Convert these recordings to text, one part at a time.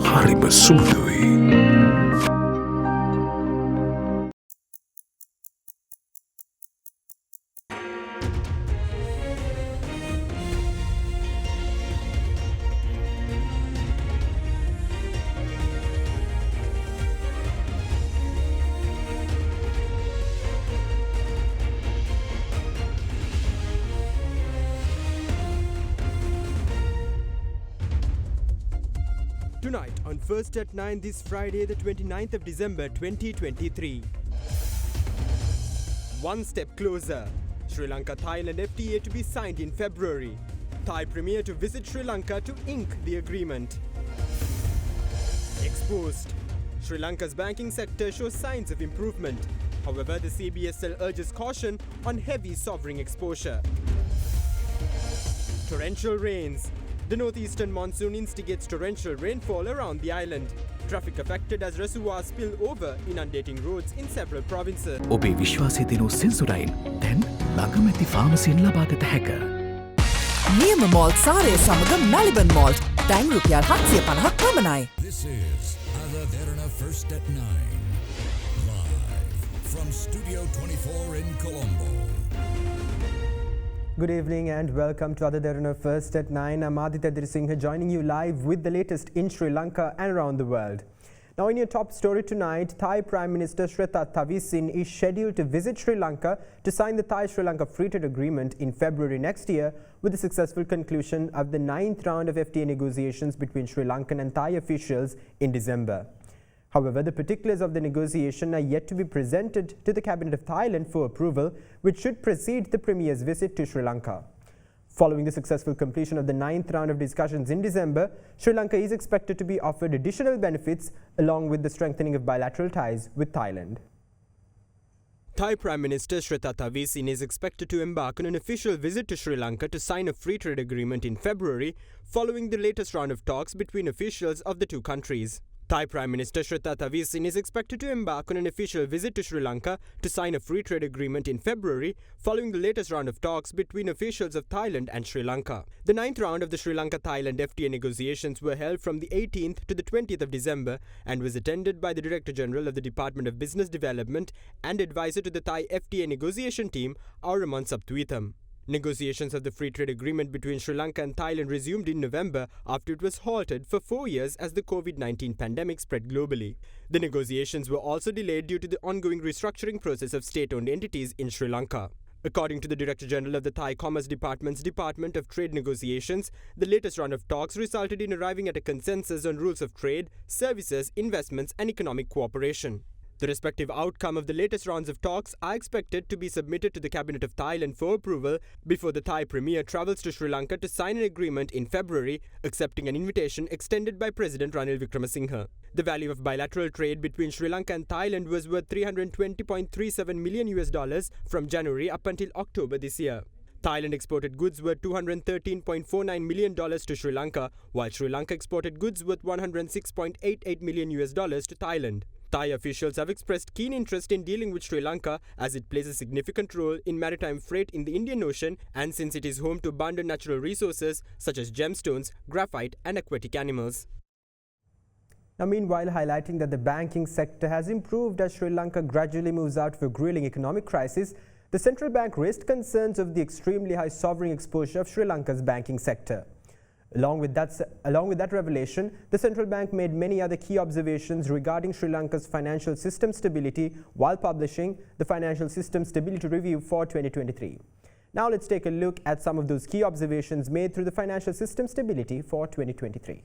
හරිම සුමුදුයි. Tonight on First at 9 this Friday the 29th of December 2023. One step closer. Sri Lanka-Thailand FTA to be signed in February. Thai Premier to visit Sri Lanka to ink the agreement. Exposed. Sri Lanka's banking sector shows signs of improvement. However, the CBSL urges caution on heavy sovereign exposure. Torrential rains. The northeastern monsoon instigates torrential rainfall around the island. Traffic affected as reservoirs spill over, inundating roads in several provinces. ඔබේ විශ්වාසය දෙනු සෙන්සුරයින් දැන් ළඟමැති ෆාමසියෙන් ලබාගත හැක. නියම malt සාරය සමග Maliban malt දැන් රුපියල් 750ක් පමණයි. This is AdaDerana First at 9. Live from Studio 24 in Colombo. Good evening and welcome to AdaDerana First at 9. I'm AdaDerana joining you live with the latest in Sri Lanka and around the world. Now in your top story tonight, Thai Prime Minister Srettha Thavisin is scheduled to visit Sri Lanka to sign the Thai-Sri Lanka Free Trade Agreement in February next year with the successful conclusion of the 9th round of FTA negotiations between Sri Lankan and Thai officials in December. However, the particulars of the negotiation are yet to be presented to the Cabinet of Thailand for approval, which should precede the Premier's visit to Sri Lanka. Following the successful completion of the 9th round of discussions in December, Sri Lanka is expected to be offered additional benefits along with the strengthening of bilateral ties with Thailand. Thai Prime Minister Srettha Thavisin is expected to embark on an official visit to Sri Lanka to sign a free trade agreement in February, following the latest round of talks between officials of the two countries. Thai Prime Minister Srettha Thavisin is expected to embark on an official visit to Sri Lanka to sign a free trade agreement in February, following the latest round of talks between officials of Thailand and Sri Lanka. The 9th round of the Sri Lanka-Thailand FTA negotiations were held from the 18th to the 20th of December and was attended by the Director General of the Department of Business Development and advisor to the Thai FTA negotiation team, Auraman Saptuitham. Negotiations of the free trade agreement between Sri Lanka and Thailand resumed in November after it was halted for 4 years as the COVID-19 pandemic spread globally. The negotiations were also delayed due to the ongoing restructuring process of state-owned entities in Sri Lanka. According to the Director General of the Thai Commerce Department's Department of Trade Negotiations, the latest round of talks resulted in arriving at a consensus on rules of trade, services, investments and economic cooperation. The respective outcome of the latest rounds of talks are expected to be submitted to the Cabinet of Thailand for approval before the Thai Premier travels to Sri Lanka to sign an agreement in February, accepting an invitation extended by President Ranil Wickremesinghe. The value of bilateral trade between Sri Lanka and Thailand was worth $320.37 million from January up until October this year. Thailand exported goods worth $213.49 million to Sri Lanka, while Sri Lanka exported goods worth $106.88 million to Thailand. Thai officials have expressed keen interest in dealing with Sri Lanka as it plays a significant role in maritime freight in the Indian Ocean and since it is home to abundant natural resources such as gemstones, graphite and aquatic animals. Now, meanwhile, highlighting that the banking sector has improved as Sri Lanka gradually moves out of a grueling economic crisis, the central bank raised concerns of the extremely high sovereign exposure of Sri Lanka's banking sector. Along with that revelation, the central bank made many other key observations regarding Sri Lanka's financial system stability while publishing the Financial System Stability Review for 2023. Now let's take a look at some of those key observations made through the Financial System Stability for 2023.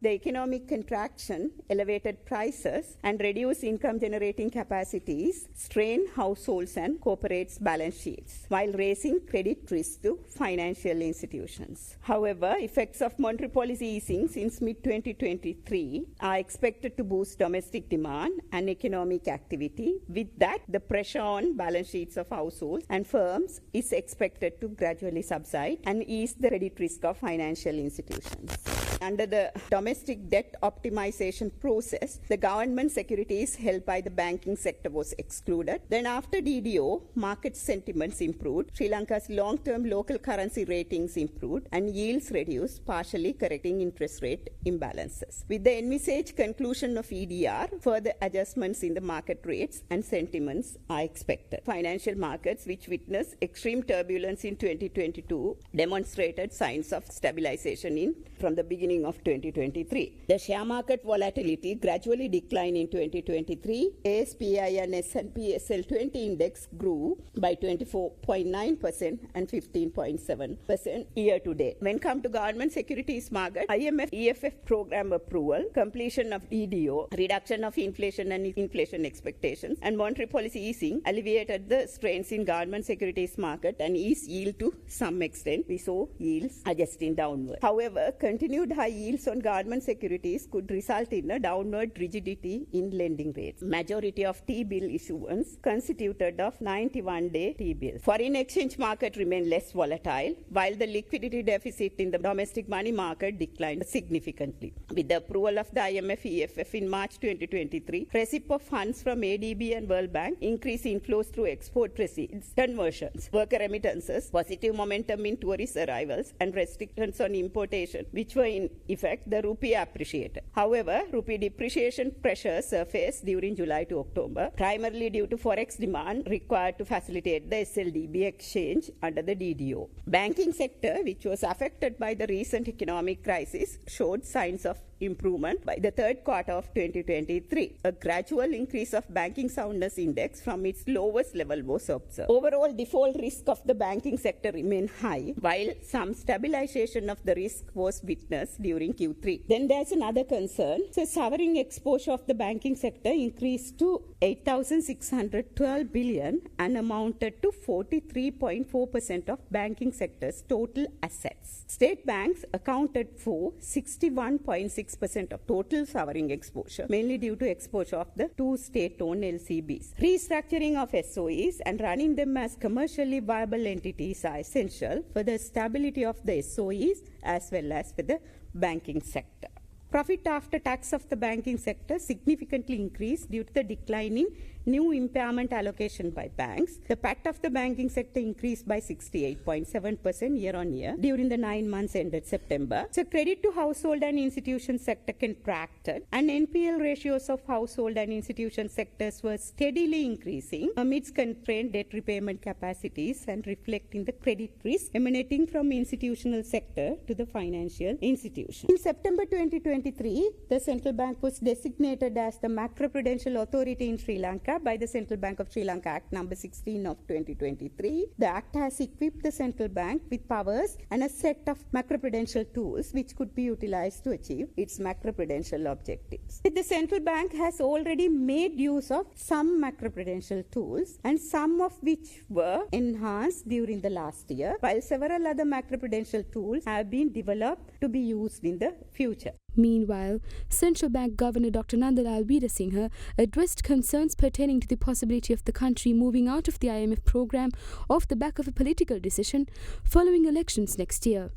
The economic contraction, elevated prices, and reduced income-generating capacities strain households and corporates' balance sheets, while raising credit risk to financial institutions. However, effects of monetary policy easing since mid-2023 are expected to boost domestic demand and economic activity. With that, the pressure on balance sheets of households and firms is expected to gradually subside and ease the credit risk of financial institutions. Under the domestic debt optimization process, the government securities held by the banking sector was excluded. Then after DDO, market sentiments improved, Sri Lanka's long-term local currency ratings improved and yields reduced, partially correcting interest rate imbalances. With the envisaged conclusion of EDR, further adjustments in the market rates and sentiments are expected. Financial markets, which witnessed extreme turbulence in 2022, demonstrated signs of stabilization from the beginning of 2023. The share market volatility gradually declined in 2023. ASPI and S&P SL20 index grew by 24.9% and 15.7% year to date. When come to government securities market, IMF EFF program approval, completion of DDO, reduction of inflation and inflation expectations, and monetary policy easing alleviated the strains in government securities market and eased yield to some extent. We saw yields adjusting downward. However, continued high yields on government securities could result in a downward rigidity in lending rates. Majority of T-bill issuance constituted of 91-day T-bills. Foreign exchange market remained less volatile, while the liquidity deficit in the domestic money market declined significantly. With the approval of the IMF EFF in March 2023, receipt of funds from ADB and World Bank increased inflows through export receipts, conversions, worker remittances, positive momentum in tourist arrivals, and restrictions on importation, which were in effect, the rupee appreciated. However, rupee depreciation pressures surfaced during July to October, primarily due to forex demand required to facilitate the SLDB exchange under the DDO. Banking sector, which was affected by the recent economic crisis, showed signs of improvement by the third quarter of 2023. A gradual increase of banking soundness index from its lowest level was observed. Overall default risk of the banking sector remained high, while some stabilization of the risk was witnessed during Q3. Then there's another concern. So sovereign exposure of the banking sector increased to 8,612 billion and amounted to 43.4% of banking sector's total assets. State banks accounted for 61.6% of total sovereign exposure, mainly due to exposure of the two state-owned LCBs. Restructuring of SOEs and running them as commercially viable entities are essential for the stability of the SOEs as well as for the banking sector. Profit after tax of the banking sector significantly increased due to the decline in new impairment allocation by banks. The PAT of the banking sector increased by 68.7% year-on-year during the 9 months ended September. So credit to household and institution sector contracted, and NPL ratios of household and institution sectors were steadily increasing amidst constrained debt repayment capacities and reflecting the credit risk emanating from institutional sector to the financial institution. In September 2023, the central bank was designated as the macroprudential authority in Sri Lanka by the Central Bank of Sri Lanka Act number 16 of 2023. The Act has equipped the central bank with powers and a set of macroprudential tools which could be utilized to achieve its macroprudential objectives. The central bank has already made use of some macroprudential tools, and some of which were enhanced during the last year, while several other macroprudential tools have been developed to be used in the future. Meanwhile, Central Bank Governor Dr. Nandalal Veerasinghe addressed concerns pertaining to the possibility of the country moving out of the IMF program off the back of a political decision following elections next year.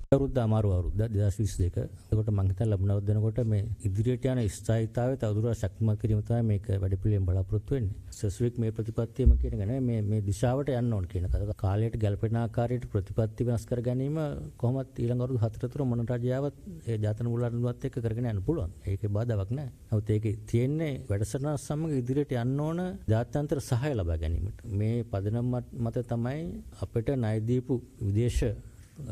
සස්වික් මේ ප්‍රතිපත්තියම කියන එක නේ මේ දිශාවට යන්න ඕන කියන එක. කාලයට ගැළපෙන ආකාරයට ප්‍රතිපත්ති වෙනස් කර ගැනීම කොහොමත් ඊළඟ අවුරුදු 4 තුර මොන රජාවත් ඒ ජාතන මුලන්වත් එක්ක කරගෙන යන්න පුළුවන්. ඒකේ බාධාවක් නැහැ. නමුත් ඒකේ තියෙන්නේ වැඩසටහන සමග ඉදිරියට යන්න ඕන ජාත්‍යන්තර සහාය ලබා ගැනීමට. මේ පදනම මත තමයි අපිට ණය දීපු විදේශ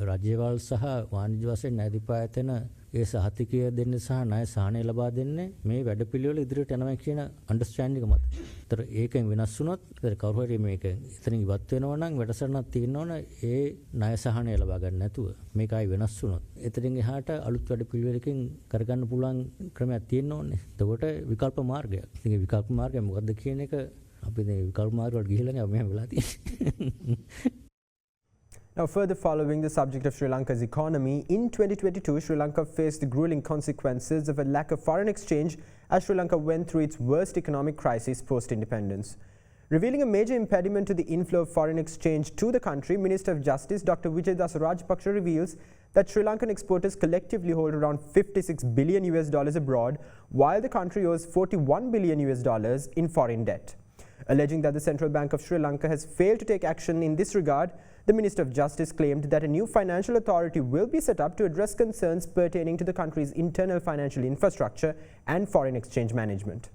රජයවල් සහ වාණිජ්‍ය වශයෙන් ණය දීපා ඇතන ඒ සහතිකය දෙන්නේ සහ ණය සහනය ලබා දෙන්නේ මේ වැඩපිළිවෙල ඉදිරියට යනවා කියන අන්ඩර්ස්ටෑන්ඩින් එක මත. ඒතර ඒකෙන් වෙනස් වුණොත් කවුරු හරි මේක එතනින් ඉවත් වෙනවා නම් වැඩසටහනක් තියෙනවනේ ඒ ණය සහනය ලබා ගන්න නැතුව මේක ආයි වෙනස් වුණොත් එතනින් එහාට අලුත් වැඩපිළිවෙලකින් කරගන්න පුළුවන් ක්‍රමයක් තියෙන්න ඕනේ. එතකොට විකල්ප මාර්ගයක්. ඉතින් විකල්ප මාර්ගය මොකද්ද කියන එක අපි මේ විකල්ප මාර්ග වලට ගිහිල්ලානේ අපි මෙහෙම වෙලා තියෙන්නේ. Now, further following the subject of Sri Lanka's economy, in 2022, Sri Lanka faced the grueling consequences of a lack of foreign exchange as Sri Lanka went through its worst economic crisis post-independence. Revealing a major impediment to the inflow of foreign exchange to the country, Minister of Justice Dr. Vijay Rajapaksa reveals that Sri Lankan exporters collectively hold around $56 billion abroad, while the country owes $41 billion in foreign debt. Alleging that the Central Bank of Sri Lanka has failed to take action in this regard, the Minister of Justice claimed that a new financial authority will be set up to address concerns pertaining to the country's internal financial infrastructure and foreign exchange management.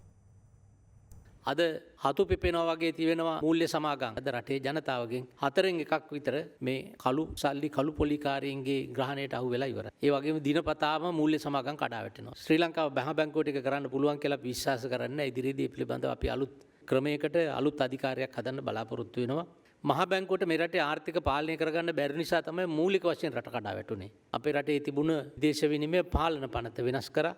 අද හතු පිපෙනවා වගේ තියෙනවා මූල්‍ය සමාගම් අද රටේ ජනතාවගෙන් හතරෙන් එකක් විතර මේ කළු සල්ලි කළු පොලිකාරයන්ගේ ග්‍රහණයට අහු වෙලා ඉවරයි. ඒ වගේම දිනපතාම මූල්‍ය සමාගම් කඩා වැටෙනවා. ශ්‍රී ලංකාව බැහැ බැංකුවට එක කරන්න පුළුවන් කියලා විශ්වාස කරන්නේ ඉදිරියේදී පිළිබඳව අපි අලුත් ක්‍රමයකට අලුත් අධිකාරියක් හදන්න බලාපොරොත්තු වෙනවා. මහා බැංකුවට මේ රටේ ආර්ථික පාලනය කරගන්න බැරි නිසා තමයි මූලික වශයෙන් රට කඩා වැටුනේ. අපේ රටේ තිබුණ දේශ විනිමය පාලන පනත වෙනස් කරා.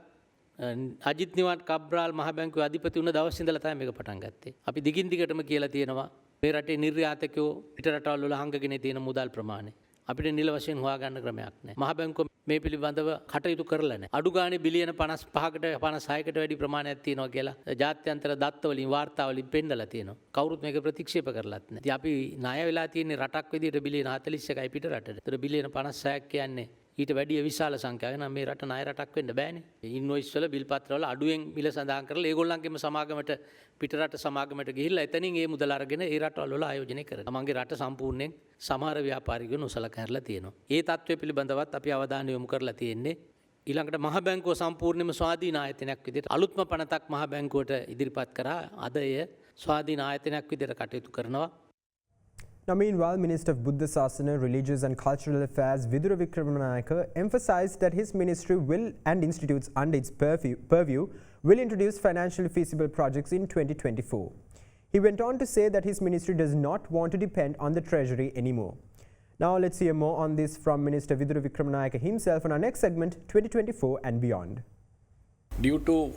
අජිත් නිවාඩ් කබ්‍රාල් මහ බැංකුවේ අධිපති වුණ දවස් ඉඳලා තමයි මේක පටන් ගත්තේ. අපි දිගින් දිගටම කියලා තියෙනවා මේ රටේ නිර්යාතකයෝ පිට රටවල් වල හංගගෙන තියෙන මුදල් ප්‍රමාණය අපිට නිල වශයෙන් හොයාගන්න ක්‍රමයක් නැහැ. මහ බැංකුව මේ පිළිබඳව කටයුතු කරලා නැහැ. අඩු ගානේ බිලියන 55කට 56කට වැඩි ප්‍රමාණයක් තියෙනවා කියලා ජාත්‍යන්තර දත්ත වලින් වාර්තා වලින් පෙන්නලා තියෙනවා. කවුරුත් මේක ප්‍රතික්ෂේප කරලත් නැහැ. ඉතින් අපි ණය වෙලා තියෙන්නේ රටක් විදිහට බිලියන 41යි පිට රටට. ඒතර බිලියන 56ක් කියන්නේ ඊට වැඩිය විශාල සංඛ්‍යාවක්. නම් මේ රට ණය රටක් වෙන්න බෑනේ. ඉන්වොයිස් වල බිල් පත්‍ර වල අඩුවෙන් මිල සඳහන් කරලා ඒගොල්ලන්ගේම සමාගමට පිට රට සමාගමට ගිහිල්ලා එතනින් ඒ මුදල අරගෙන ඒ රටවල වල ආයෝජනය කරනවා. තමන්ගේ රට සම්පූර්ණයෙන් සමහර ව්‍යාපාරිකයෝ නොසලකා හැරලා තියෙනවා. ඒ තත්ත්වය පිළිබඳවත් අපි අවධානය යොමු කරලා තියෙන්නේ. ඊළඟට මහ බැංකුව සම්පූර්ණයෙන්ම ස්වාධීන ආයතනයක් විදිහට අලුත්ම පනතක් මහ බැංකුවට ඉදිරිපත් කරා. අද එය ස්වාධීන ආයතනයක් විදිහට කටයුතු කරනවා. Now, meanwhile, Minister of Buddha Sasana, Religious and Cultural Affairs Vidura Vikramanayake emphasized that his ministry will and institutes under its purview will introduce financially feasible projects in 2024. He went on to say that his ministry does not want to depend on the treasury anymore. Now, let's hear more on this from Minister Vidura Vikramanayake himself on our next segment, 2024 and beyond. Due to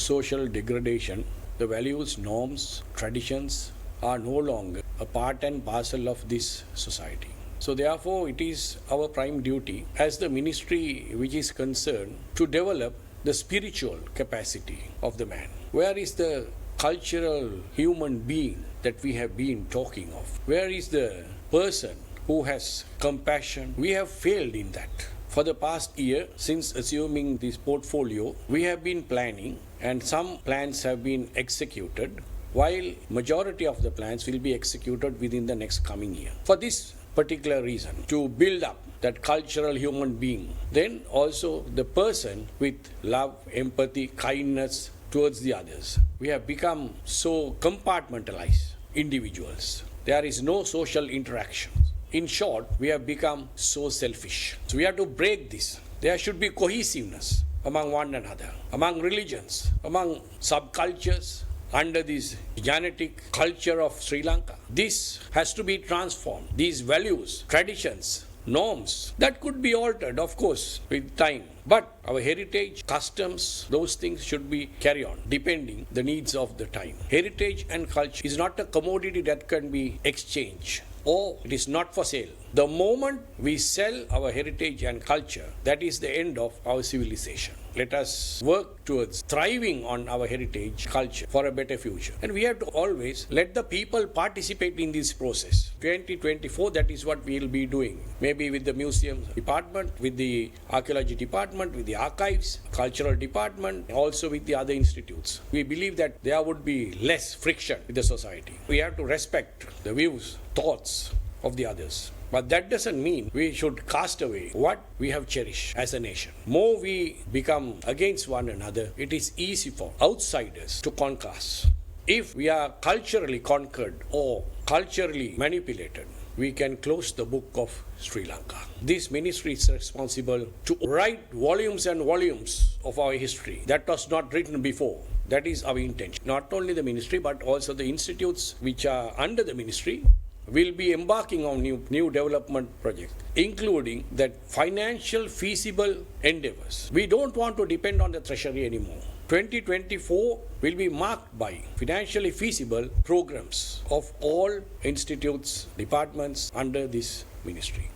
social degradation, the values, norms, traditions are no longer a part and parcel of this society. So therefore, it is our prime duty as the ministry which is concerned to develop the spiritual capacity of the man. Where is the cultural human being that we have been talking of? Where is the person who has compassion? We have failed in that. For the past year, since assuming this portfolio, we have been planning and some plans have been executed, while majority of the plans will be executed within the next coming year. For this particular reason, to build up that cultural human being, then also the person with love, empathy, kindness towards the others. We have become so compartmentalized individuals. There is no social interaction. In short, we have become so selfish. So we have to break this. There should be cohesiveness among one another, among religions, among subcultures, under this genetic culture of Sri Lanka. This has to be transformed. These values, traditions, norms, that could be altered, of course, with time. But our heritage, customs, those things should be carried on, depending the needs of the time. Heritage and culture is not a commodity that can be exchanged, or it is not for sale. The moment we sell our heritage and culture, that is the end of our civilization. Let us work towards thriving on our heritage culture for a better future. And we have to always let the people participate in this process. 2024, that is what we will be doing. Maybe with the museum department, with the archaeology department, with the archives, cultural department, also with the other institutes. We believe that there would be less friction with the society. We have to respect the views, thoughts of the others. But that doesn't mean we should cast away what we have cherished as a nation. More we become against one another, it is easy for outsiders to conquer us. If we are culturally conquered or culturally manipulated, we can close the book of Sri Lanka. This ministry is responsible to write volumes and volumes of our history that was not written before. That is our intention. Not only the ministry, but also the institutes which are under the ministry will be embarking on new development projects, including that financial feasible endeavors. We don't want to depend on the treasury anymore. 2024 will be marked by financially feasible programs of all institutes, departments under this ministry.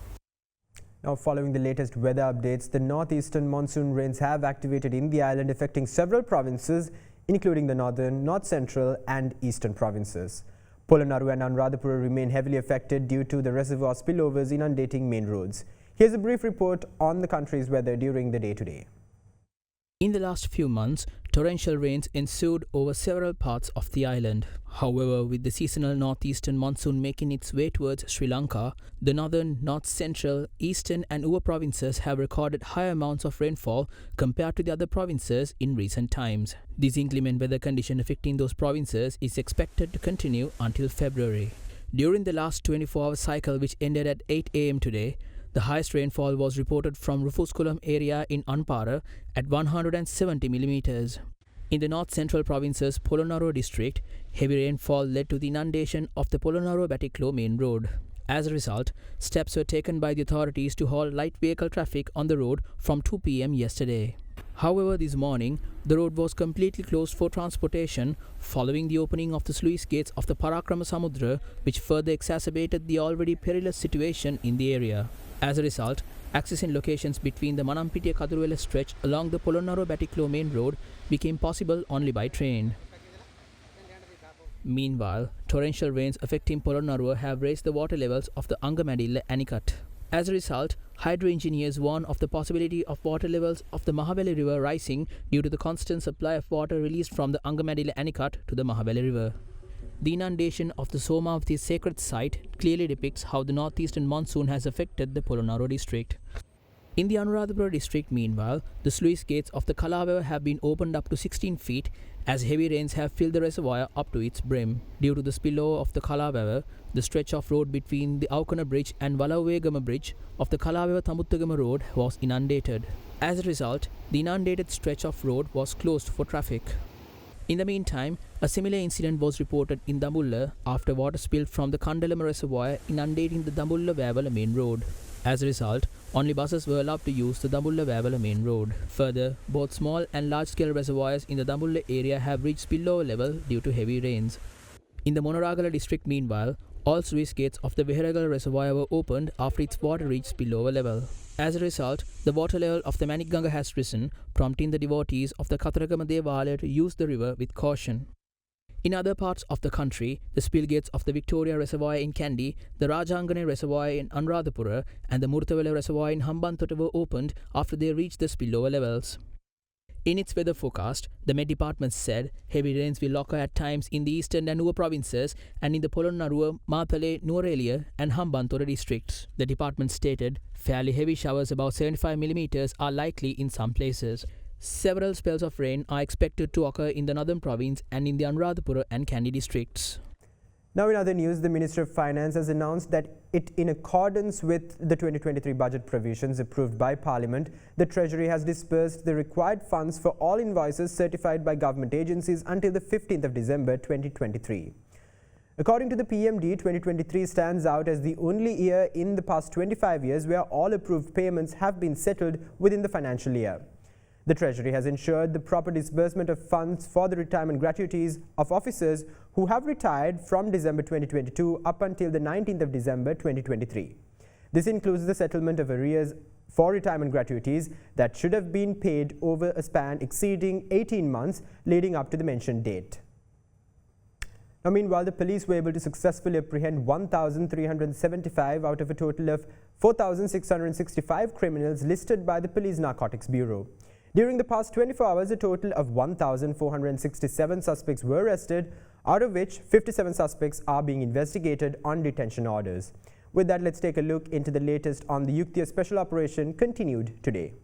Now, following the latest weather updates, the northeastern monsoon rains have activated in the island, affecting several provinces, including the northern, north central and eastern provinces. Polonnaru and Anuradhapura remain heavily affected due to the reservoir spillovers inundating main roads. Here's a brief report on the country's weather during the day today. In the last few months, torrential rains ensued over several parts of the island. However, with the seasonal northeastern monsoon making its way towards Sri Lanka, the northern, north central, eastern and Uva provinces have recorded higher amounts of rainfall compared to the other provinces in recent times. This inclement weather condition affecting those provinces is expected to continue until February. During the last 24-hour cycle, which ended at 8 a.m. today, the highest rainfall was reported from Rufuskulam area in Anpara at 170 millimeters. In the north central province's Polonnaruwa district, heavy rainfall led to the inundation of the Polonnaruwa-Batiklo main road. As a result, steps were taken by the authorities to halt light vehicle traffic on the road from 2 p.m. yesterday. However, this morning, the road was completely closed for transportation following the opening of the sluice gates of the Parakrama Samudra, which further exacerbated the already perilous situation in the area. As a result, accessing locations between the Manampitiya-Kaduruwela stretch along the Polonnaruwa-Batiklo main road became possible only by train. Meanwhile, torrential rains affecting Polonnaruwa have raised the water levels of the Angamadilla Anicut. As a result, hydro engineers warn of the possibility of water levels of the Mahaveli River rising due to the constant supply of water released from the Angamadilla Anicut to the Mahaveli River. The inundation of the Somavati sacred site clearly depicts how the northeastern monsoon has affected the Polonnaruwa district. In the Anuradhapura district, meanwhile, the sluice gates of the Kalavawa have been opened up to 16 feet as heavy rains have filled the reservoir up to its brim. Due to the spillover of the Kalavawa, the stretch of road between the Aukana Bridge and Walavegama Bridge of the Kalavawa-Tamuttagama road was inundated. As a result, the inundated stretch of road was closed for traffic. In the meantime, a similar incident was reported in Dambulla after water spilled from the Kandalama reservoir inundating the Dambulla-Vavala main road. As a result, only buses were allowed to use the Dambulla-Vavala main road. Further, both small and large-scale reservoirs in the Dambulla area have reached spillover level due to heavy rains. In the Monoragala district, meanwhile, all sluice gates of the Veheragala reservoir were opened after its water reached spillover level. As a result, the water level of the Manikganga has risen, prompting the devotees of the Kataragama Devalaya to use the river with caution. In other parts of the country, the spill gates of the Victoria Reservoir in Kandy, the Rajangane Reservoir in Anuradhapura, and the Murtawala Reservoir in Hambantota were opened after they reached the spillover levels. In its weather forecast, the Met Department said heavy rains will occur at times in the eastern and Nuwa provinces and in the Polonnaruwa, Matale, Nuwara and Hambantota districts. The department stated fairly heavy showers about 75 millimeters are likely in some places. Several spells of rain are expected to occur in the northern province and in the Anuradhapura and Kandy districts. Now in other news, the Minister of Finance has announced that in accordance with the 2023 budget provisions approved by Parliament, the Treasury has disbursed the required funds for all invoices certified by government agencies until the 15th of December 2023. According to the PMD, 2023 stands out as the only year in the past 25 years where all approved payments have been settled within the financial year. The Treasury has ensured the proper disbursement of funds for the retirement gratuities of officers who have retired from December 2022 up until the 19th of December 2023. This includes the settlement of arrears for retirement gratuities that should have been paid over a span exceeding 18 months leading up to the mentioned date. Now, meanwhile, the police were able to successfully apprehend 1,375 out of a total of 4,665 criminals listed by the Police Narcotics Bureau. During the past 24 hours, a total of 1,467 suspects were arrested, out of which 57 suspects are being investigated on detention orders. With that, let's take a look into the latest on the Yuktiya Special Operation continued today.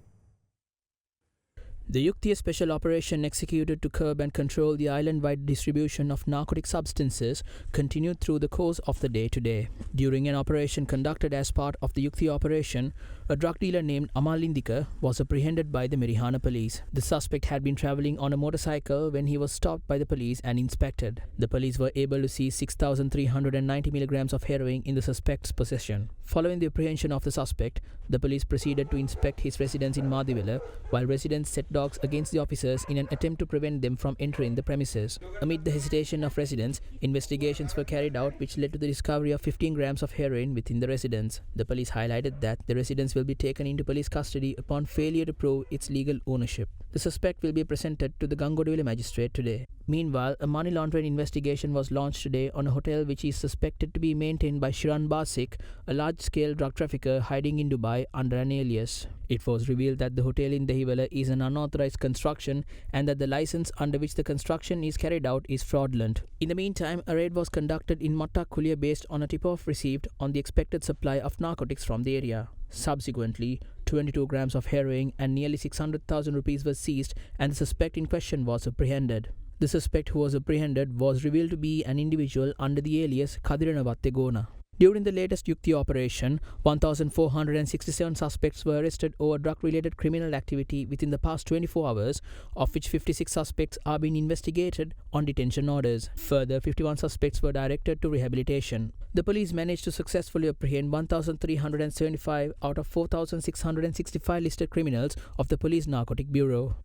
The Yuktiya Special Operation executed to curb and control the island-wide distribution of narcotic substances continued through the course of the day today. During an operation conducted as part of the Yuktiya Operation, a drug dealer named Amalindika was apprehended by the Mirihana police. The suspect had been travelling on a motorcycle when he was stopped by the police and inspected. The police were able to seize 6,390 milligrams of heroin in the suspect's possession. Following the apprehension of the suspect, the police proceeded to inspect his residence in Madivela, while residents set dogs against the officers in an attempt to prevent them from entering the premises. Amid the hesitation of residents, investigations were carried out which led to the discovery of 15 grams of heroin within the residence. The police highlighted that the residents will be taken into police custody upon failure to prove its legal ownership. The suspect will be presented to the Gangodwili magistrate today. Meanwhile, a money laundering investigation was launched today on a hotel which is suspected to be maintained by Shiran Basik, a large-scale drug trafficker hiding in Dubai under an alias. It was revealed that the hotel in Dehiwala is an unauthorized construction and that the license under which the construction is carried out is fraudulent. In the meantime, a raid was conducted in Matta Kulia based on a tip-off received on the expected supply of narcotics from the area. Subsequently, 22 grams of heroin and nearly 600,000 rupees were seized and the suspect in question was apprehended. The suspect who was apprehended was revealed to be an individual under the alias Kadirana Wattegona. During the latest Yukti operation, 1,467 suspects were arrested over drug-related criminal activity within the past 24 hours, of which 56 suspects are being investigated on detention orders. Further, 51 suspects were directed to rehabilitation. The police managed to successfully apprehend 1,375 out of 4,665 listed criminals of the Police Narcotic Bureau.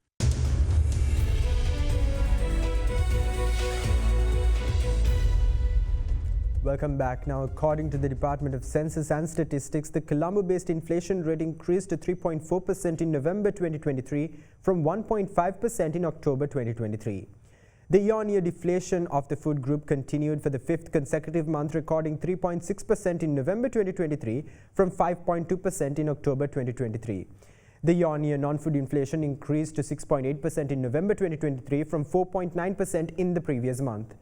Welcome back. Now, according to the Department of Census and Statistics, the Colombo-based inflation rate increased to 3.4% in November 2023 from 1.5% in October 2023. The year-on-year deflation of the food group continued for the fifth consecutive month, recording 3.6% in November 2023 from 5.2% in October 2023. The year-on-year non-food inflation increased to 6.8% in November 2023 from 4.9% in the previous month.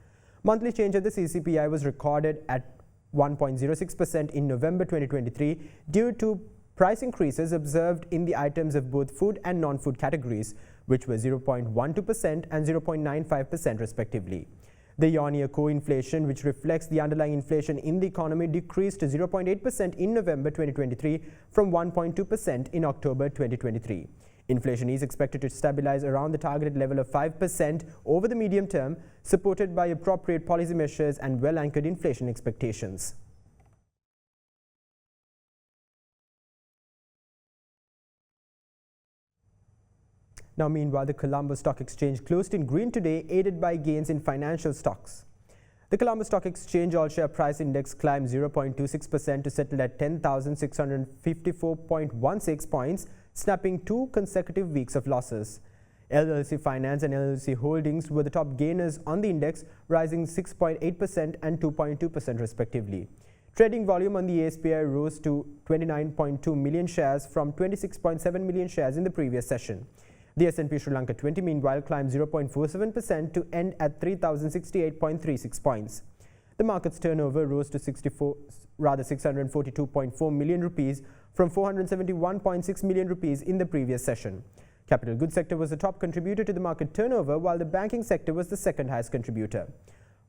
Monthly change of the CCPI was recorded at 1.06% in November 2023 due to price increases observed in the items of both food and non-food categories, which were 0.12% and 0.95% respectively. The year-on-year core inflation, which reflects the underlying inflation in the economy, decreased to 0.8% in November 2023 from 1.2% in October 2023. Inflation is expected to stabilize around the targeted level of 5% over the medium term, supported by appropriate policy measures and well-anchored inflation expectations. Now, meanwhile, the Colombo Stock Exchange closed in green today, aided by gains in financial stocks. The Colombo Stock Exchange all-share price index climbed 0.26% to settle at 10,654.16 points, snapping 2 consecutive weeks of losses. LLC Finance and LLC Holdings were the top gainers on the index, rising 6.8% and 2.2% respectively. Trading volume on the ASPI rose to 29.2 million shares from 26.7 million shares in the previous session. The S&P Sri Lanka 20 meanwhile climbed 0.47% to end at 3,068.36 points. The market's turnover rose to 642.4 million rupees from 471.6 million rupees in the previous session. Capital goods sector was the top contributor to the market turnover, while the banking sector was the second highest contributor.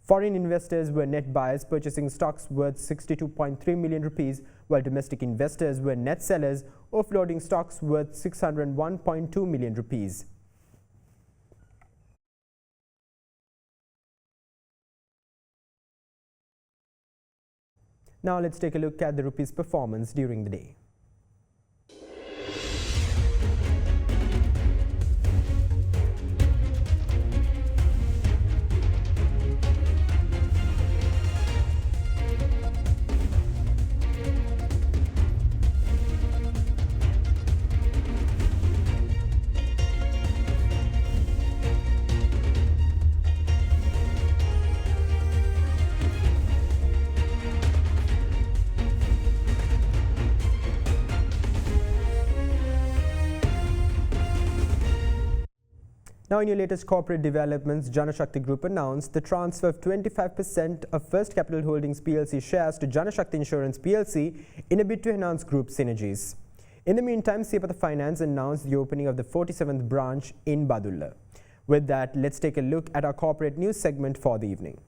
Foreign investors were net buyers, purchasing stocks worth 62.3 million rupees, while domestic investors were net sellers, offloading stocks worth 601.2 million rupees. Now let's take a look at the rupee's performance during the day. Now, in your latest corporate developments, Janashakti Group announced the transfer of 25% of First Capital Holdings PLC shares to Janashakti Insurance PLC in a bid to enhance group synergies. In the meantime, Sepatha Finance announced the opening of the 47th branch in Badulla. With that, let's take a look at our corporate news segment for the evening.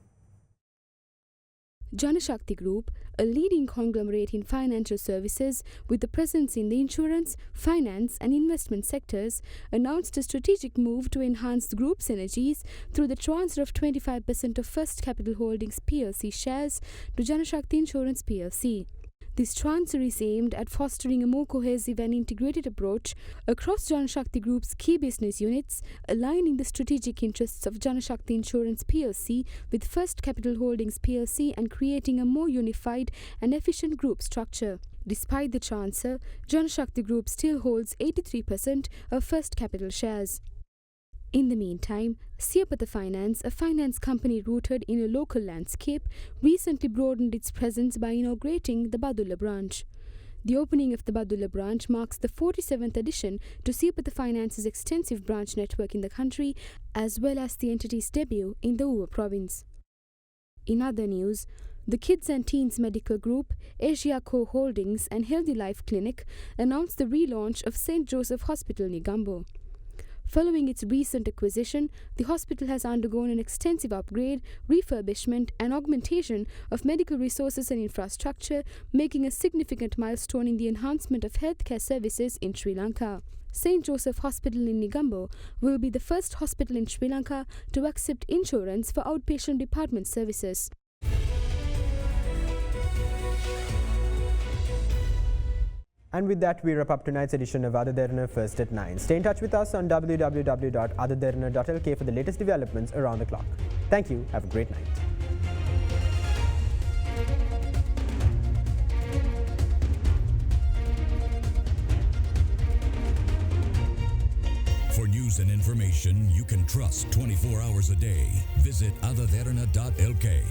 Janashakti Group, a leading conglomerate in financial services with a presence in the insurance, finance and investment sectors, announced a strategic move to enhance the group synergies through the transfer of 25% of First Capital Holdings PLC shares to Janashakti Insurance PLC. This transfer is aimed at fostering a more cohesive and integrated approach across Janashakti Group's key business units, aligning the strategic interests of Janashakti Insurance PLC with First Capital Holdings PLC and creating a more unified and efficient group structure. Despite the transfer, Janashakti Group still holds 83% of First Capital shares. In the meantime, Siapatha Finance, a finance company rooted in a local landscape, recently broadened its presence by inaugurating the Badulla branch. The opening of the Badulla branch marks the 47th addition to Siapatha Finance's extensive branch network in the country, as well as the entity's debut in the Uva province. In other news, the Kids and Teens Medical Group, Asia Co Holdings and Healthy Life Clinic announced the relaunch of St. Joseph Hospital Negombo. Following its recent acquisition, the hospital has undergone an extensive upgrade, refurbishment and augmentation of medical resources and infrastructure, making a significant milestone in the enhancement of healthcare services in Sri Lanka. St. Joseph Hospital in Negombo will be the first hospital in Sri Lanka to accept insurance for outpatient department services. And with that, we wrap up tonight's edition of AdaDerana First at 9. Stay in touch with us on www.adaderana.lk for the latest developments around the clock. Thank you. Have a great night. For news and information you can trust 24 hours a day, visit AdaDerana.lk.